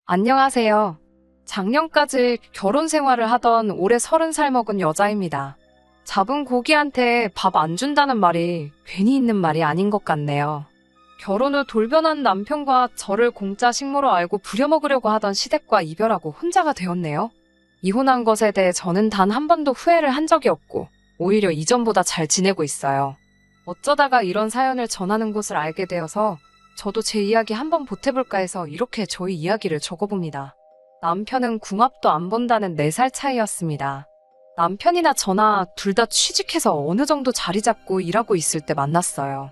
안녕하세요. 작년까지 결혼 생활을 하던 올해 30살 먹은 여자입니다. 잡은 고기한테 밥 안 준다는 말이 괜히 있는 말이 아닌 것 같네요. 결혼 후 돌변한 남편과 저를 공짜 식모로 알고 부려먹으려고 하던 시댁과 이별하고 혼자가 되었네요. 이혼한 것에 대해 저는 단 한 번도 후회를 한 적이 없고 오히려 이전보다 잘 지내고 있어요. 어쩌다가 이런 사연을 전하는 곳을 알게 되어서 저도 제 이야기 한번 보태볼까 해서 이렇게 저희 이야기를 적어봅니다. 남편은 궁합도 안 본다는 4살 차이였습니다. 남편이나 저나 둘 다 취직해서 어느 정도 자리 잡고 일하고 있을 때 만났어요.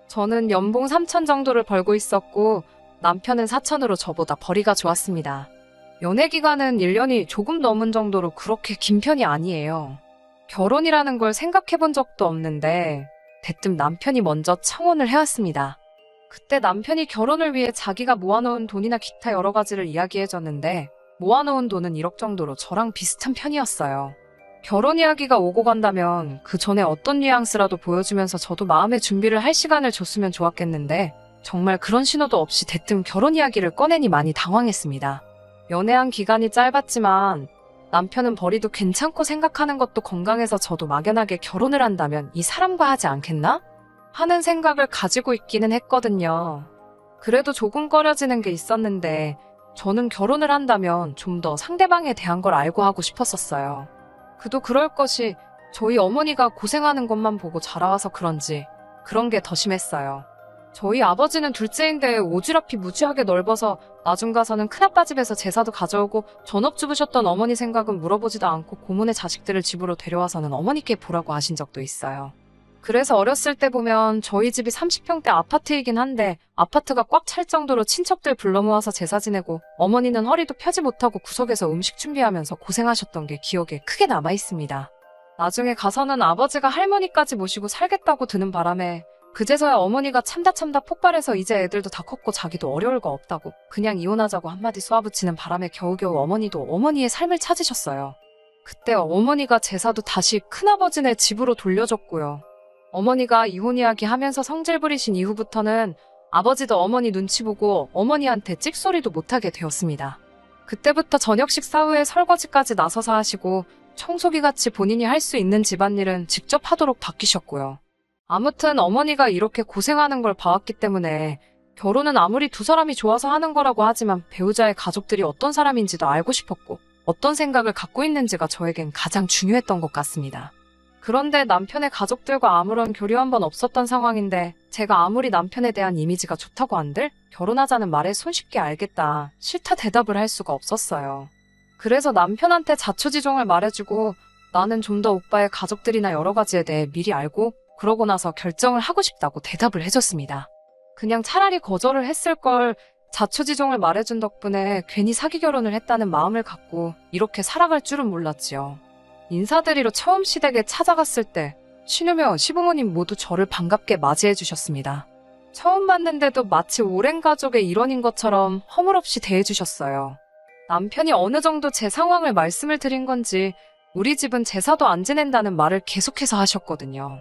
저는 연봉 3천 정도를 벌고 있었고 남편은 4천으로 저보다 벌이가 좋았습니다. 연애 기간은 1년이 조금 넘은 정도로 그렇게 긴 편이 아니에요. 결혼이라는 걸 생각해 본 적도 없는데 대뜸 남편이 먼저 청혼을 해왔습니다. 그때 남편이 결혼을 위해 자기가 모아놓은 돈이나 기타 여러 가지를 이야기해줬는데 모아놓은 돈은 1억 정도로 저랑 비슷한 편이었어요. 결혼 이야기가 오고 간다면 그 전에 어떤 뉘앙스라도 보여주면서 저도 마음의 준비를 할 시간을 줬으면 좋았겠는데 정말 그런 신호도 없이 대뜸 결혼 이야기를 꺼내니 많이 당황했습니다. 연애한 기간이 짧았지만 남편은 벌이도 괜찮고 생각하는 것도 건강해서 저도 막연하게 결혼을 한다면 이 사람과 하지 않겠나? 하는 생각을 가지고 있기는 했거든요. 그래도 조금 꺼려지는 게 있었는데 저는 결혼을 한다면 좀 더 상대방에 대한 걸 알고 하고 싶었었어요. 그도 그럴 것이 저희 어머니가 고생하는 것만 보고 자라와서 그런지 그런 게 더 심했어요. 저희 아버지는 둘째인데 오지랖이 무지하게 넓어서 나중 가서는 큰아빠 집에서 제사도 가져오고 전업주부셨던 어머니 생각은 물어보지도 않고 고모네 자식들을 집으로 데려와서는 어머니께 보라고 하신 적도 있어요. 그래서 어렸을 때 보면 저희 집이 30평대 아파트이긴 한데 아파트가 꽉 찰 정도로 친척들 불러 모아서 제사 지내고 어머니는 허리도 펴지 못하고 구석에서 음식 준비하면서 고생하셨던 게 기억에 크게 남아 있습니다. 나중에 가서는 아버지가 할머니까지 모시고 살겠다고 드는 바람에 그제서야 어머니가 참다 폭발해서 이제 애들도 다 컸고 자기도 어려울 거 없다고 그냥 이혼하자고 한마디 쏘아붙이는 바람에 겨우겨우 어머니도 어머니의 삶을 찾으셨어요. 그때 어머니가 제사도 다시 큰아버지네 집으로 돌려줬고요. 어머니가 이혼 이야기 하면서 성질 부리신 이후부터는 아버지도 어머니 눈치 보고 어머니한테 찍소리도 못하게 되었습니다. 그때부터 저녁 식사 후에 설거지까지 나서서 하시고 청소기같이 본인이 할 수 있는 집안일은 직접 하도록 바뀌셨고요. 아무튼 어머니가 이렇게 고생하는 걸 봐왔기 때문에 결혼은 아무리 두 사람이 좋아서 하는 거라고 하지만 배우자의 가족들이 어떤 사람인지도 알고 싶었고 어떤 생각을 갖고 있는지가 저에겐 가장 중요했던 것 같습니다. 그런데 남편의 가족들과 아무런 교류 한 번 없었던 상황인데 제가 아무리 남편에 대한 이미지가 좋다고 한들 결혼하자는 말에 손쉽게 알겠다, 싫다 대답을 할 수가 없었어요. 그래서 남편한테 자초지종을 말해주고 나는 좀 더 오빠의 가족들이나 여러 가지에 대해 미리 알고 그러고 나서 결정을 하고 싶다고 대답을 해줬습니다. 그냥 차라리 거절을 했을 걸 자초지종을 말해준 덕분에 괜히 사기 결혼을 했다는 마음을 갖고 이렇게 살아갈 줄은 몰랐지요. 인사드리러 처음 시댁에 찾아갔을 때 시누며 시부모님 모두 저를 반갑게 맞이해 주셨습니다. 처음 봤는데도 마치 오랜 가족의 일원인 것처럼 허물없이 대해 주셨어요. 남편이 어느 정도 제 상황을 말씀을 드린 건지 우리 집은 제사도 안 지낸다는 말을 계속해서 하셨거든요.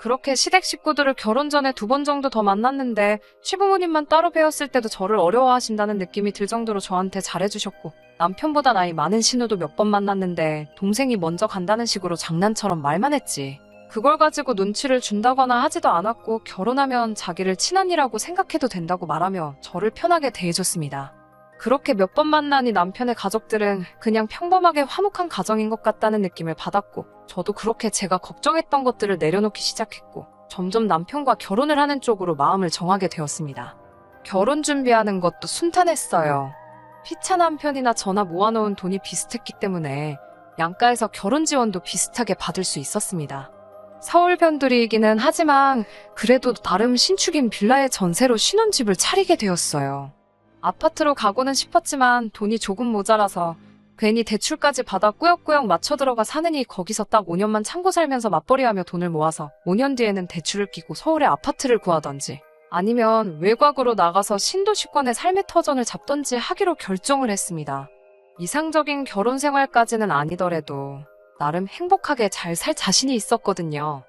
그렇게 시댁 식구들을 결혼 전에 2번 정도 더 만났는데 시부모님만 따로 뵈었을 때도 저를 어려워하신다는 느낌이 들 정도로 저한테 잘해주셨고 남편보다 나이 많은 신우도 몇 번 만났는데 동생이 먼저 간다는 식으로 장난처럼 말만 했지. 그걸 가지고 눈치를 준다거나 하지도 않았고 결혼하면 자기를 친언니라고 생각해도 된다고 말하며 저를 편하게 대해줬습니다. 그렇게 몇 번 만나니 남편의 가족들은 그냥 평범하게 화목한 가정인 것 같다는 느낌을 받았고 저도 그렇게 제가 걱정했던 것들을 내려놓기 시작했고 점점 남편과 결혼을 하는 쪽으로 마음을 정하게 되었습니다. 결혼 준비하는 것도 순탄했어요. 피차 남편이나 저나 모아놓은 돈이 비슷했기 때문에 양가에서 결혼 지원도 비슷하게 받을 수 있었습니다. 서울 변두리이기는 하지만 그래도 나름 신축인 빌라의 전세로 신혼집을 차리게 되었어요. 아파트로 가고는 싶었지만 돈이 조금 모자라서 괜히 대출까지 받아 꾸역꾸역 맞춰 들어가 사느니 거기서 딱 5년만 참고 살면서 맞벌이하며 돈을 모아서 5년 뒤에는 대출을 끼고 서울에 아파트를 구하던지 아니면 외곽으로 나가서 신도시권의 삶의 터전을 잡던지 하기로 결정을 했습니다. 이상적인 결혼 생활까지는 아니더라도 나름 행복하게 잘 살 자신이 있었거든요.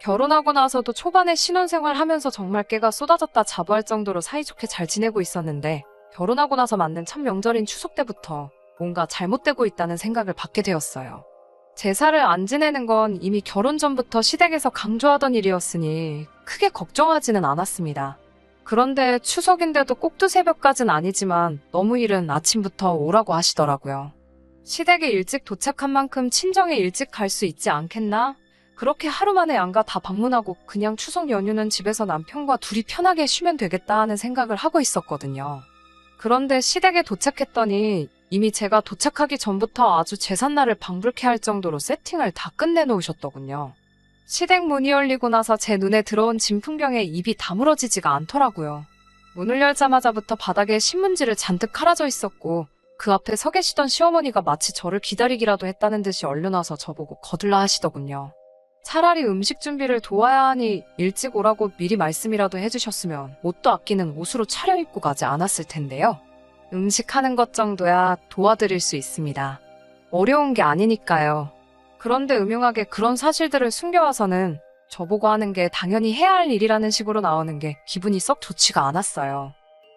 결혼하고 나서도 초반에 신혼생활 하면서 정말 깨가 쏟아졌다 자부할 정도로 사이좋게 잘 지내고 있었는데 결혼하고 나서 맞는 첫 명절인 추석 때부터 뭔가 잘못되고 있다는 생각을 받게 되었어요. 제사를 안 지내는 건 이미 결혼 전부터 시댁에서 강조하던 일이었으니 크게 걱정하지는 않았습니다. 그런데 추석인데도 꼭두 새벽까진 아니지만 너무 이른 아침부터 오라고 하시더라고요. 시댁에 일찍 도착한 만큼 친정에 일찍 갈 수 있지 않겠나? 그렇게 하루 만에 양가 다 방문하고 그냥 추석 연휴는 집에서 남편과 둘이 편하게 쉬면 되겠다 하는 생각을 하고 있었거든요. 그런데 시댁에 도착했더니 이미 제가 도착하기 전부터 아주 제삿날을 방불케 할 정도로 세팅을 다 끝내놓으셨더군요. 시댁 문이 열리고 나서 제 눈에 들어온 진풍경에 입이 다물어지지가 않더라고요. 문을 열자마자부터 바닥에 신문지를 잔뜩 깔아져 있었고 그 앞에 서 계시던 시어머니가 마치 저를 기다리기라도 했다는 듯이 얼려놔서 저보고 거들라 하시더군요. 차라리 음식 준비를 도와야 하니 일찍 오라고 미리 말씀이라도 해주셨으면 옷도 아끼는 옷으로 차려입고 가지 않았을 텐데요. 음식하는 것 정도야 도와드릴 수 있습니다. 어려운 게 아니니까요. 그런데 음흉하게 그런 사실들을 숨겨와서는 저보고 하는 게 당연히 해야 할 일이라는 식으로 나오는 게 기분이 썩 좋지가 않았어요.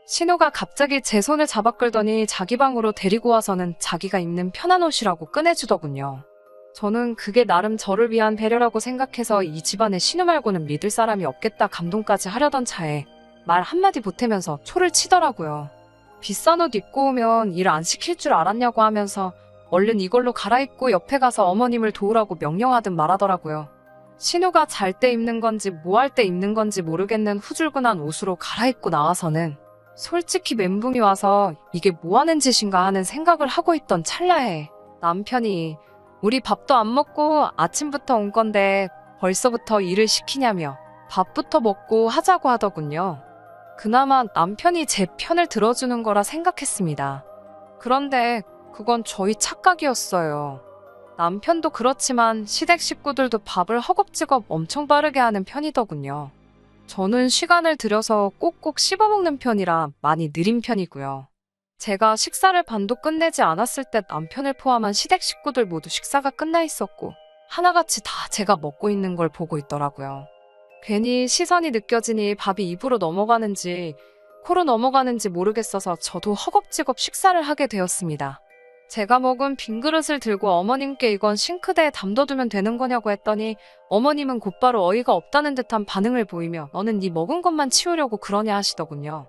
신우가 갑자기 제 손을 잡아 끌더니 자기 방으로 데리고 와서는 자기가 입는 편한 옷이라고 꺼내주더군요. 저는 그게 나름 저를 위한 배려라고 생각해서 이 집안에 신우 말고는 믿을 사람이 없겠다 감동까지 하려던 차에 말 한마디 보태면서 초를 치더라고요. 비싼 옷 입고 오면 일 안 시킬 줄 알았냐고 하면서 얼른 이걸로 갈아입고 옆에 가서 어머님을 도우라고 명령하듯 말하더라고요. 신우가 잘 때 입는 건지 뭐 할 때 입는 건지 모르겠는 후줄근한 옷으로 갈아입고 나와서는 솔직히 멘붕이 와서 이게 뭐 하는 짓인가 하는 생각을 하고 있던 찰나에 남편이 우리 밥도 안 먹고 아침부터 온 건데 벌써부터 일을 시키냐며 밥부터 먹고 하자고 하더군요. 그나마 남편이 제 편을 들어주는 거라 생각했습니다. 그런데 그건 저희 착각이었어요. 남편도 그렇지만 시댁 식구들도 밥을 허겁지겁 엄청 빠르게 하는 편이더군요. 저는 시간을 들여서 꼭꼭 씹어먹는 편이라 많이 느린 편이고요. 제가 식사를 반도 끝내지 않았을 때 남편을 포함한 시댁 식구들 모두 식사가 끝나 있었고 하나같이 다 제가 먹고 있는 걸 보고 있더라고요. 괜히 시선이 느껴지니 밥이 입으로 넘어가는지 코로 넘어가는지 모르겠어서 저도 허겁지겁 식사를 하게 되었습니다. 제가 먹은 빈 그릇을 들고 어머님께 이건 싱크대에 담둬두면 되는 거냐고 했더니 어머님은 곧바로 어이가 없다는 듯한 반응을 보이며 너는 네 먹은 것만 치우려고 그러냐 하시더군요.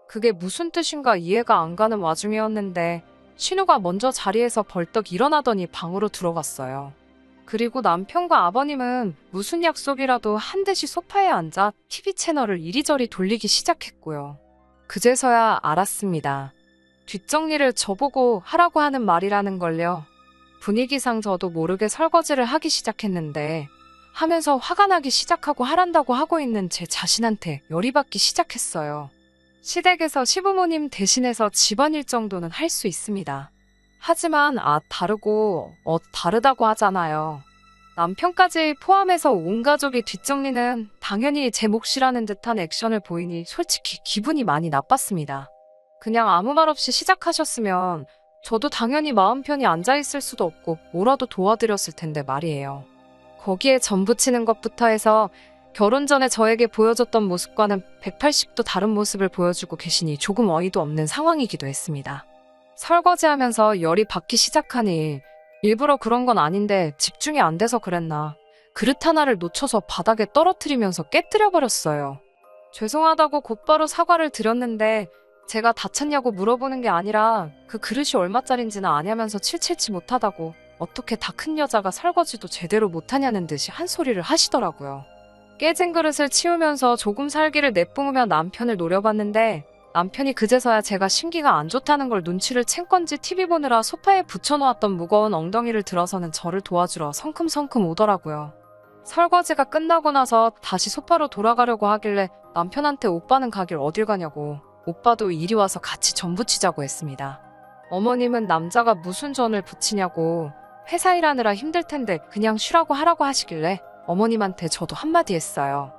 그게 무슨 뜻인가 이해가 안 가는 와중이었는데 신우가 먼저 자리에서 벌떡 일어나더니 방으로 들어갔어요. 그리고 남편과 아버님은 무슨 약속이라도 한 듯이 소파에 앉아 TV 채널을 이리저리 돌리기 시작했고요. 그제서야 알았습니다. 뒷정리를 저보고 하라고 하는 말이라는 걸요. 분위기상 저도 모르게 설거지를 하기 시작했는데 하면서 화가 나기 시작하고 하란다고 하고 있는 제 자신한테 열이 받기 시작했어요. 시댁에서 시부모님 대신해서 집안일 정도는 할 수 있습니다. 하지만 다르다고 하잖아요. 남편까지 포함해서 온 가족이 뒷정리는 당연히 제 몫이라는 듯한 액션을 보이니 솔직히 기분이 많이 나빴습니다. 그냥 아무 말 없이 시작하셨으면 저도 당연히 마음 편히 앉아있을 수도 없고 뭐라도 도와드렸을 텐데 말이에요. 거기에 전 부치는 것부터 해서 결혼 전에 저에게 보여줬던 모습과는 180도 다른 모습을 보여주고 계시니 조금 어이도 없는 상황이기도 했습니다. 설거지하면서 열이 받기 시작하니 일부러 그런 건 아닌데 집중이 안 돼서 그랬나. 그릇 하나를 놓쳐서 바닥에 떨어뜨리면서 깨뜨려버렸어요. 죄송하다고 곧바로 사과를 드렸는데 제가 다쳤냐고 물어보는 게 아니라 그 그릇이 얼마짜린지는 아냐면서 칠칠치 못하다고 어떻게 다 큰 여자가 설거지도 제대로 못하냐는 듯이 한 소리를 하시더라고요. 깨진 그릇을 치우면서 조금 살기를 내뿜으며 남편을 노려봤는데 남편이 그제서야 제가 심기가 안 좋다는 걸 눈치를 챈 건지 TV 보느라 소파에 붙여놓았던 무거운 엉덩이를 들어서는 저를 도와주러 성큼성큼 오더라고요. 설거지가 끝나고 나서 다시 소파로 돌아가려고 하길래 남편한테 오빠는 가길 어딜 가냐고 오빠도 이리 와서 같이 전 부치자고 했습니다. 어머님은 남자가 무슨 전을 부치냐고 회사 일하느라 힘들 텐데 그냥 쉬라고 하라고 하시길래 어머님한테 저도 한마디 했어요.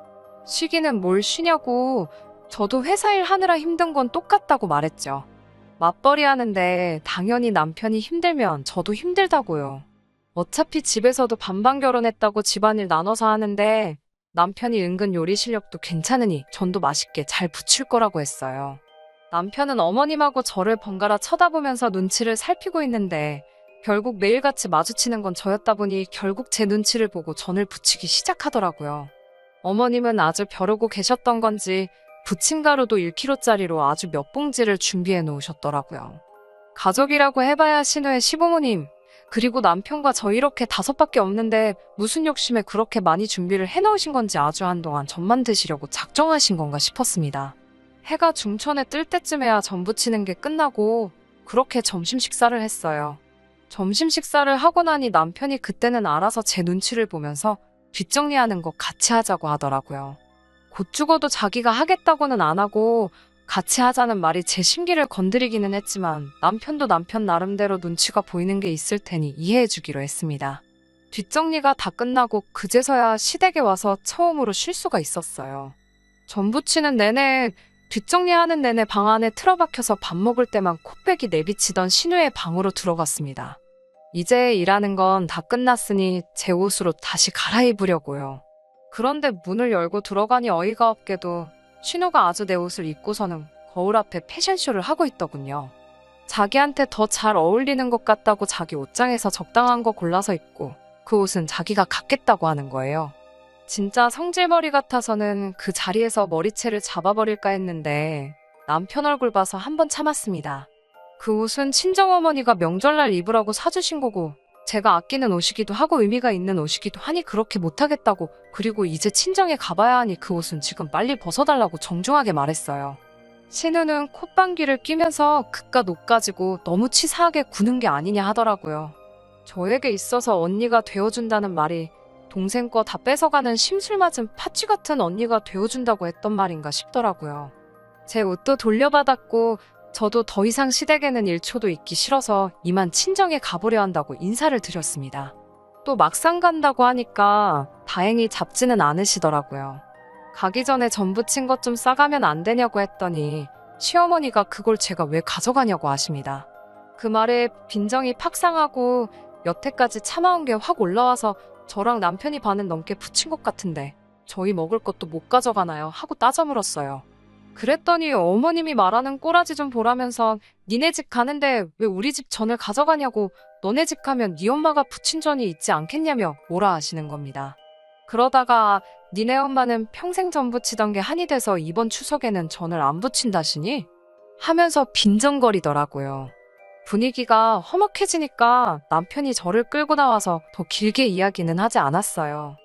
쉬기는 뭘 쉬냐고 저도 회사 일 하느라 힘든 건 똑같다고 말했죠. 맞벌이 하는데 당연히 남편이 힘들면 저도 힘들다고요. 어차피 집에서도 반반 결혼했다고 집안일 나눠서 하는데 남편이 은근 요리 실력도 괜찮으니 전도 맛있게 잘 부칠 거라고 했어요. 남편은 어머님하고 저를 번갈아 쳐다보면서 눈치를 살피고 있는데 결국 매일같이 마주치는 건 저였다 보니 결국 제 눈치를 보고 전을 부치기 시작하더라고요. 어머님은 아주 벼르고 계셨던 건지 부침가루도 1kg짜리로 아주 몇 봉지를 준비해 놓으셨더라고요. 가족이라고 해봐야 신우의 시부모님, 그리고 남편과 저 이렇게 5밖에 없는데 무슨 욕심에 그렇게 많이 준비를 해놓으신 건지 아주 한동안 전만 드시려고 작정하신 건가 싶었습니다. 해가 중천에 뜰 때쯤에야 전 부치는 게 끝나고 그렇게 점심 식사를 했어요. 점심 식사를 하고 나니 남편이 그때는 알아서 제 눈치를 보면서 뒷정리하는 거 같이 하자고 하더라고요. 곧 죽어도 자기가 하겠다고는 안 하고 같이 하자는 말이 제 심기를 건드리기는 했지만 남편도 남편 나름대로 눈치가 보이는 게 있을 테니 이해해 주기로 했습니다. 뒷정리가 다 끝나고 그제서야 시댁에 와서 처음으로 쉴 수가 있었어요. 전 부치는 내내 뒷정리하는 내내 방 안에 틀어박혀서 밥 먹을 때만 코빼기 내비치던 신우의 방으로 들어갔습니다. 이제 일하는 건 다 끝났으니 제 옷으로 다시 갈아입으려고요. 그런데 문을 열고 들어가니 어이가 없게도 신우가 아주 내 옷을 입고서는 거울 앞에 패션쇼를 하고 있더군요. 자기한테 더 잘 어울리는 것 같다고 자기 옷장에서 적당한 거 골라서 입고 그 옷은 자기가 갖겠다고 하는 거예요. 진짜 성질머리 같아서는 그 자리에서 머리채를 잡아버릴까 했는데 남편 얼굴 봐서 한번 참았습니다. 그 옷은 친정어머니가 명절날 입으라고 사주신 거고 제가 아끼는 옷이기도 하고 의미가 있는 옷이기도 하니 그렇게 못하겠다고, 그리고 이제 친정에 가봐야 하니 그 옷은 지금 빨리 벗어달라고 정중하게 말했어요. 신우는 콧방귀를 뀌면서 그깟 옷 가지고 너무 치사하게 구는 게 아니냐 하더라고요. 저에게 있어서 언니가 되어준다는 말이 동생 거 다 뺏어가는 심술 맞은 파쥐 같은 언니가 되어준다고 했던 말인가 싶더라고요. 제 옷도 돌려받았고 저도 더 이상 시댁에는 1초도 있기 싫어서 이만 친정에 가보려 한다고 인사를 드렸습니다. 또 막상 간다고 하니까 다행히 잡지는 않으시더라고요. 가기 전에 전 부친 것 좀 싸가면 안 되냐고 했더니 시어머니가 그걸 제가 왜 가져가냐고 하십니다. 그 말에 빈정이 팍 상하고 여태까지 참아온 게 확 올라와서 저랑 남편이 반은 넘게 부친 것 같은데 저희 먹을 것도 못 가져가나요? 하고 따져 물었어요. 그랬더니 어머님이 말하는 꼬라지 좀 보라면서 니네 집 가는데 왜 우리 집 전을 가져가냐고, 너네 집 가면 네 엄마가 부친 전이 있지 않겠냐며 뭐라 하시는 겁니다. 그러다가 니네 엄마는 평생 전 부치던 게 한이 돼서 이번 추석에는 전을 안 부친다시니? 하면서 빈정거리더라고요. 분위기가 험악해지니까 남편이 저를 끌고 나와서 더 길게 이야기는 하지 않았어요.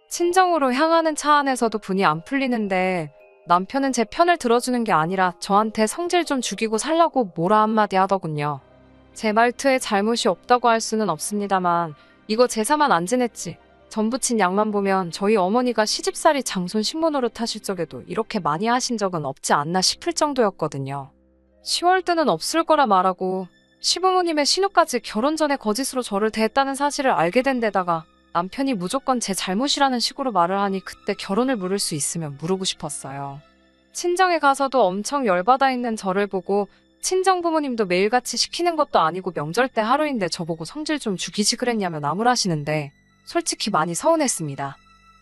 친정으로 향하는 차 안에서도 분이 안 풀리는데 남편은 제 편을 들어주는 게 아니라 저한테 성질 좀 죽이고 살라고 뭐라 한마디 하더군요. 제 말투에 잘못이 없다고 할 수는 없습니다만 이거 제사만 안 지냈지. 전 부친 양만 보면 저희 어머니가 시집살이 장손 식모노릇 하실 적에도 이렇게 많이 하신 적은 없지 않나 싶을 정도였거든요. 10월드는 없을 거라 말하고 시부모님의 신우까지 결혼 전에 거짓으로 저를 대했다는 사실을 알게 된 데다가 남편이 무조건 제 잘못이라는 식으로 말을 하니 그때 결혼을 물을 수 있으면 물고 싶었어요. 친정에 가서도 엄청 열받아 있는 저를 보고 친정 부모님도 매일같이 시키는 것도 아니고 명절 때 하루인데 저보고 성질 좀 죽이지 그랬냐며 나무라시는데 솔직히 많이 서운했습니다.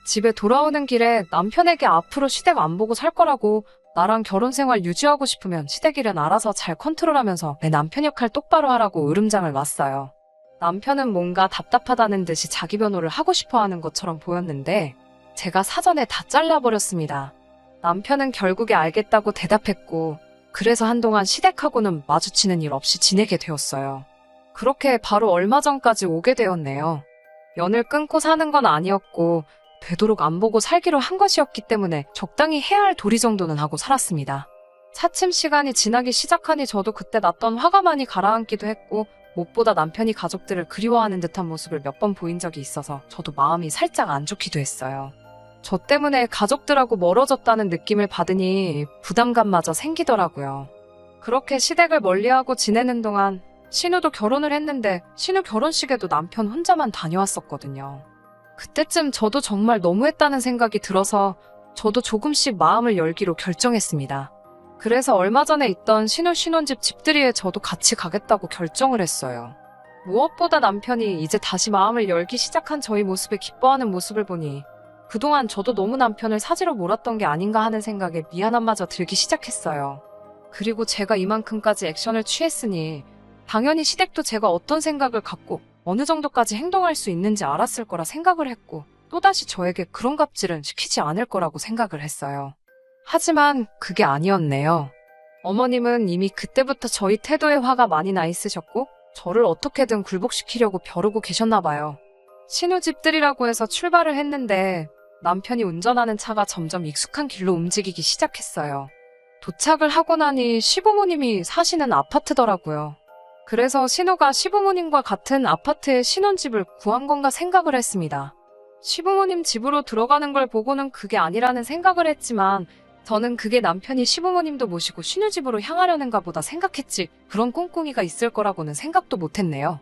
집에 돌아오는 길에 남편에게 앞으로 시댁 안 보고 살 거라고, 나랑 결혼 생활 유지하고 싶으면 시댁 일은 알아서 잘 컨트롤하면서 내 남편 역할 똑바로 하라고 으름장을 놨어요. 남편은 뭔가 답답하다는 듯이 자기 변호를 하고 싶어하는 것처럼 보였는데 제가 사전에 다 잘라버렸습니다. 남편은 결국에 알겠다고 대답했고 그래서 한동안 시댁하고는 마주치는 일 없이 지내게 되었어요. 그렇게 바로 얼마 전까지 오게 되었네요. 연을 끊고 사는 건 아니었고 되도록 안 보고 살기로 한 것이었기 때문에 적당히 해야 할 도리 정도는 하고 살았습니다. 차츰 시간이 지나기 시작하니 저도 그때 났던 화가 많이 가라앉기도 했고 무엇보다 남편이 가족들을 그리워하는 듯한 모습을 몇 번 보인 적이 있어서 저도 마음이 살짝 안 좋기도 했어요. 저 때문에 가족들하고 멀어졌다는 느낌을 받으니 부담감마저 생기더라고요. 그렇게 시댁을 멀리하고 지내는 동안 신우도 결혼을 했는데 신우 결혼식에도 남편 혼자만 다녀왔었거든요. 그때쯤 저도 정말 너무했다는 생각이 들어서 저도 조금씩 마음을 열기로 결정했습니다. 그래서 얼마 전에 있던 신우 신혼집 집들이에 저도 같이 가겠다고 결정을 했어요. 무엇보다 남편이 이제 다시 마음을 열기 시작한 저희 모습에 기뻐하는 모습을 보니 그동안 저도 너무 남편을 사지로 몰았던 게 아닌가 하는 생각에 미안함마저 들기 시작했어요. 그리고 제가 이만큼까지 액션을 취했으니 당연히 시댁도 제가 어떤 생각을 갖고 어느 정도까지 행동할 수 있는지 알았을 거라 생각을 했고 또다시 저에게 그런 갑질은 시키지 않을 거라고 생각을 했어요. 하지만 그게 아니었네요. 어머님은 이미 그때부터 저희 태도에 화가 많이 나 있으셨고 저를 어떻게든 굴복시키려고 벼르고 계셨나 봐요. 신우집들이라고 해서 출발을 했는데 남편이 운전하는 차가 점점 익숙한 길로 움직이기 시작했어요. 도착을 하고 나니 시부모님이 사시는 아파트더라고요. 그래서 신우가 시부모님과 같은 아파트에 신혼집을 구한 건가 생각을 했습니다. 시부모님 집으로 들어가는 걸 보고는 그게 아니라는 생각을 했지만 저는 그게 남편이 시부모님도 모시고 신우집으로 향하려는가 보다 생각했지 그런 꿍꿍이가 있을 거라고는 생각도 못했네요.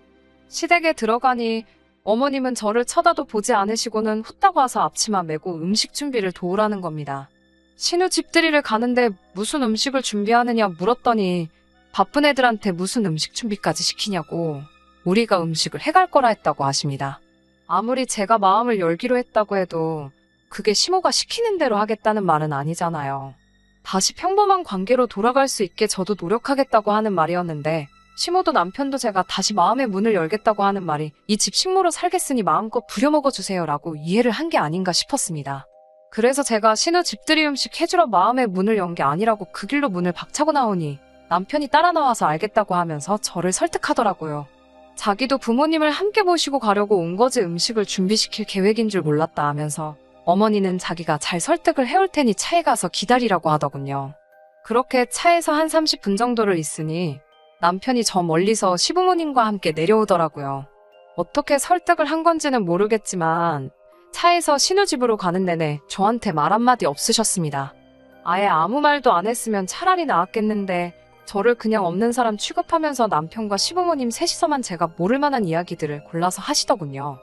시댁에 들어가니 어머님은 저를 쳐다도 보지 않으시고는 후딱 와서 앞치마 메고 음식 준비를 도우라는 겁니다. 신우집들이를 가는데 무슨 음식을 준비하느냐 물었더니 바쁜 애들한테 무슨 음식 준비까지 시키냐고 우리가 음식을 해갈 거라 했다고 하십니다. 아무리 제가 마음을 열기로 했다고 해도 그게 시모가 시키는 대로 하겠다는 말은 아니잖아요. 다시 평범한 관계로 돌아갈 수 있게 저도 노력하겠다고 하는 말이었는데 시모도 남편도 제가 다시 마음의 문을 열겠다고 하는 말이 이 집 식모로 살겠으니 마음껏 부려먹어주세요 라고 이해를 한 게 아닌가 싶었습니다. 그래서 제가 신우 집들이 음식 해주러 마음의 문을 연 게 아니라고 그 길로 문을 박차고 나오니 남편이 따라 나와서 알겠다고 하면서 저를 설득하더라고요. 자기도 부모님을 함께 모시고 가려고 온 거지 음식을 준비시킬 계획인 줄 몰랐다 하면서 어머니는 자기가 잘 설득을 해올 테니 차에 가서 기다리라고 하더군요. 그렇게 차에서 한 30분 정도를 있으니 남편이 저 멀리서 시부모님과 함께 내려오더라고요. 어떻게 설득을 한 건지는 모르겠지만 차에서 신우집으로 가는 내내 저한테 말 한마디 없으셨습니다. 아예 아무 말도 안 했으면 차라리 나았겠는데 저를 그냥 없는 사람 취급하면서 남편과 시부모님 셋이서만 제가 모를 만한 이야기들을 골라서 하시더군요.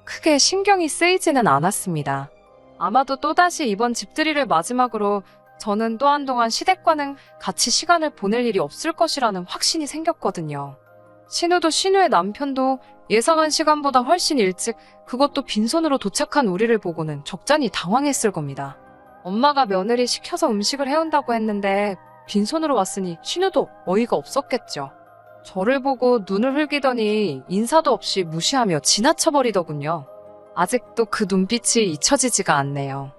크게 신경이 쓰이지는 않았습니다. 아마도 또다시 이번 집들이를 마지막으로 저는 또 한동안 시댁과는 같이 시간을 보낼 일이 없을 것이라는 확신이 생겼거든요. 신우도 신우의 남편도 예상한 시간보다 훨씬 일찍 그것도 빈손으로 도착한 우리를 보고는 적잖이 당황했을 겁니다. 엄마가 며느리 시켜서 음식을 해온다고 했는데 빈손으로 왔으니 신우도 어이가 없었겠죠. 저를 보고 눈을 흘기더니 인사도 없이 무시하며 지나쳐버리더군요. 아직도 그 눈빛이 잊혀지지가 않네요.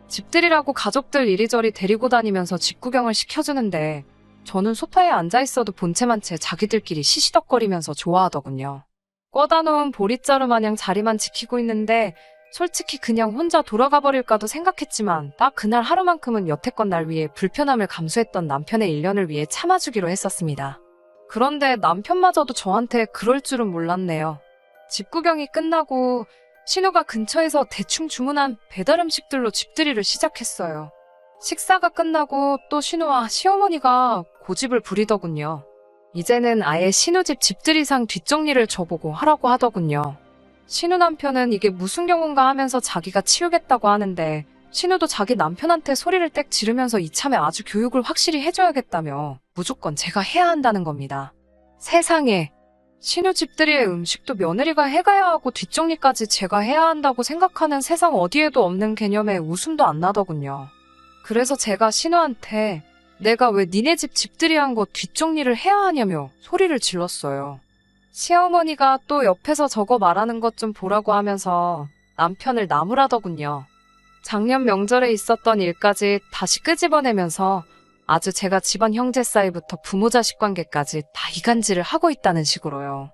집들이라고 가족들 이리저리 데리고 다니면서 집 구경을 시켜주는데 저는 소파에 앉아있어도 본체만 채 자기들끼리 시시덕거리면서 좋아하더군요. 꺼다 놓은 보릿자루 마냥 자리만 지키고 있는데 솔직히 그냥 혼자 돌아가 버릴까도 생각했지만 딱 그날 하루만큼은 여태껏 날 위해 불편함을 감수했던 남편의 일련을 위해 참아주기로 했었습니다. 그런데 남편마저도 저한테 그럴 줄은 몰랐네요. 집 구경이 끝나고 신우가 근처에서 대충 주문한 배달 음식들로 집들이를 시작했어요. 식사가 끝나고 또 신우와 시어머니가 고집을 부리더군요. 이제는 아예 신우집 집들이상 뒷정리를 저보고 하라고 하더군요. 신우 남편은 이게 무슨 경우인가 하면서 자기가 치우겠다고 하는데 신우도 자기 남편한테 소리를 떽 지르면서 이참에 아주 교육을 확실히 해줘야겠다며 무조건 제가 해야 한다는 겁니다. 세상에, 신우 집들이의 음식도 며느리가 해가야 하고 뒷정리까지 제가 해야 한다고 생각하는 세상 어디에도 없는 개념에 웃음도 안 나더군요. 그래서 제가 신우한테 내가 왜 니네 집 집들이한 거 뒷정리를 해야 하냐며 소리를 질렀어요. 시어머니가 또 옆에서 저거 말하는 것 좀 보라고 하면서 남편을 나무라더군요. 작년 명절에 있었던 일까지 다시 끄집어내면서 아주 제가 집안 형제 사이부터 부모 자식 관계까지 다 이간질을 하고 있다는 식으로요.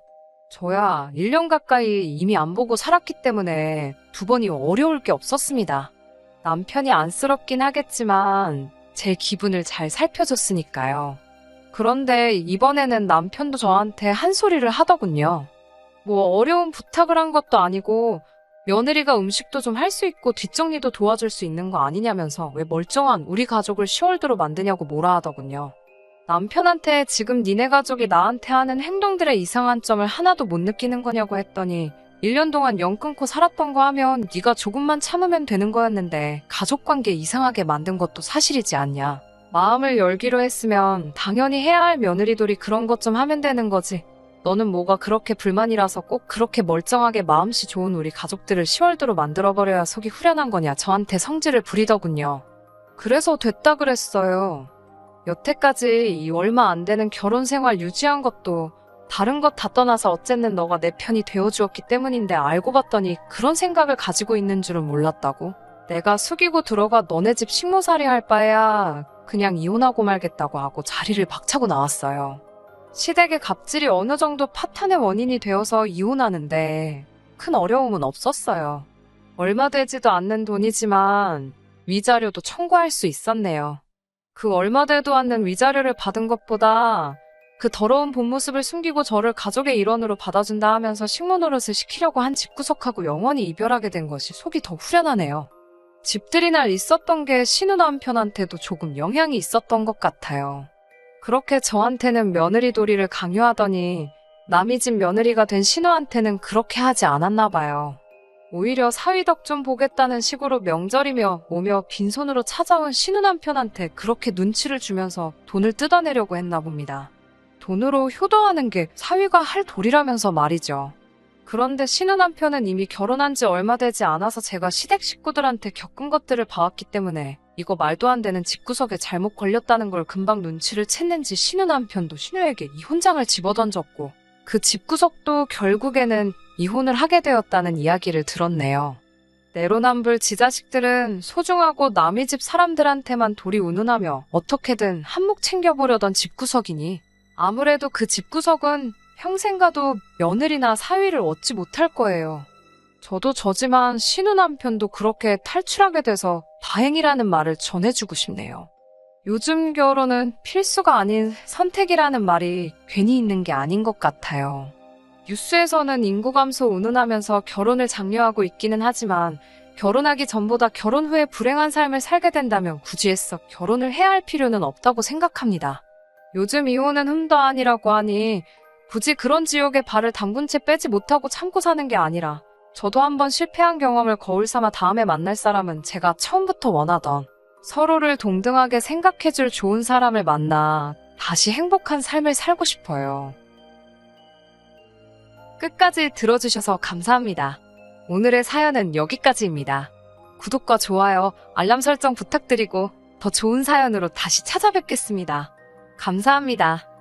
저야 1년 가까이 이미 안 보고 살았기 때문에 두 번이 어려울 게 없었습니다. 남편이 안쓰럽긴 하겠지만 제 기분을 잘 살펴줬으니까요. 그런데 이번에는 남편도 저한테 한 소리를 하더군요. 뭐 어려운 부탁을 한 것도 아니고 며느리가 음식도 좀 할 수 있고 뒷정리도 도와줄 수 있는 거 아니냐면서 왜 멀쩡한 우리 가족을 시월드로 만드냐고 뭐라 하더군요. 남편한테 지금 니네 가족이 나한테 하는 행동들의 이상한 점을 하나도 못 느끼는 거냐고 했더니 1년 동안 연 끊고 살았던 거 하면 네가 조금만 참으면 되는 거였는데 가족관계 이상하게 만든 것도 사실이지 않냐. 마음을 열기로 했으면 당연히 해야 할 며느리들이 그런 것 좀 하면 되는 거지. 너는 뭐가 그렇게 불만이라서 꼭 그렇게 멀쩡하게 마음씨 좋은 우리 가족들을 시월드로 만들어버려야 속이 후련한 거냐 저한테 성질을 부리더군요. 그래서 됐다 그랬어요. 여태까지 이 얼마 안 되는 결혼 생활 유지한 것도 다른 것 다 떠나서 어쨌든 너가 내 편이 되어주었기 때문인데 알고 봤더니 그런 생각을 가지고 있는 줄은 몰랐다고? 내가 숙이고 들어가 너네 집 식모살이 할 바에야 그냥 이혼하고 말겠다고 하고 자리를 박차고 나왔어요. 시댁의 갑질이 어느 정도 파탄의 원인이 되어서 이혼하는데 큰 어려움은 없었어요. 얼마 되지도 않는 돈이지만 위자료도 청구할 수 있었네요. 그 얼마 되도 않는 위자료를 받은 것보다 그 더러운 본 모습을 숨기고 저를 가족의 일원으로 받아준다 하면서 식모 노릇을 시키려고 한 집구석하고 영원히 이별하게 된 것이 속이 더 후련하네요. 집들이날 있었던 게 신우 남편한테도 조금 영향이 있었던 것 같아요. 그렇게 저한테는 며느리 도리를 강요하더니 남이 집 며느리가 된 신우한테는 그렇게 하지 않았나 봐요. 오히려 사위 덕 좀 보겠다는 식으로 명절이며 오며 빈손으로 찾아온 신우 남편한테 그렇게 눈치를 주면서 돈을 뜯어내려고 했나 봅니다. 돈으로 효도하는 게 사위가 할 도리라면서 말이죠. 그런데 신우 남편은 이미 결혼한 지 얼마 되지 않아서 제가 시댁 식구들한테 겪은 것들을 봐왔기 때문에 이거 말도 안 되는 집구석에 잘못 걸렸다는 걸 금방 눈치를 챘는지 신우 남편도 신우에게 이혼장을 집어던졌고 그 집구석도 결국에는 이혼을 하게 되었다는 이야기를 들었네요. 내로남불 지자식들은 소중하고 남의 집 사람들한테만 도리 운운하며 어떻게든 한몫 챙겨보려던 집구석이니 아무래도 그 집구석은 평생 가도 며느리나 사위를 얻지 못할 거예요. 저도 저지만 신우 남편도 그렇게 탈출하게 돼서 다행이라는 말을 전해주고 싶네요. 요즘 결혼은 필수가 아닌 선택이라는 말이 괜히 있는 게 아닌 것 같아요. 뉴스에서는 인구 감소 운운하면서 결혼을 장려하고 있기는 하지만 결혼하기 전보다 결혼 후에 불행한 삶을 살게 된다면 굳이 애써 결혼을 해야 할 필요는 없다고 생각합니다. 요즘 이혼은 흠도 아니라고 하니 굳이 그런 지옥에 발을 담근 채 빼지 못하고 참고 사는 게 아니라 저도 한번 실패한 경험을 거울 삼아 다음에 만날 사람은 제가 처음부터 원하던 서로를 동등하게 생각해줄 좋은 사람을 만나 다시 행복한 삶을 살고 싶어요. 끝까지 들어주셔서 감사합니다. 오늘의 사연은 여기까지입니다. 구독과 좋아요, 알람 설정 부탁드리고 더 좋은 사연으로 다시 찾아뵙겠습니다. 감사합니다.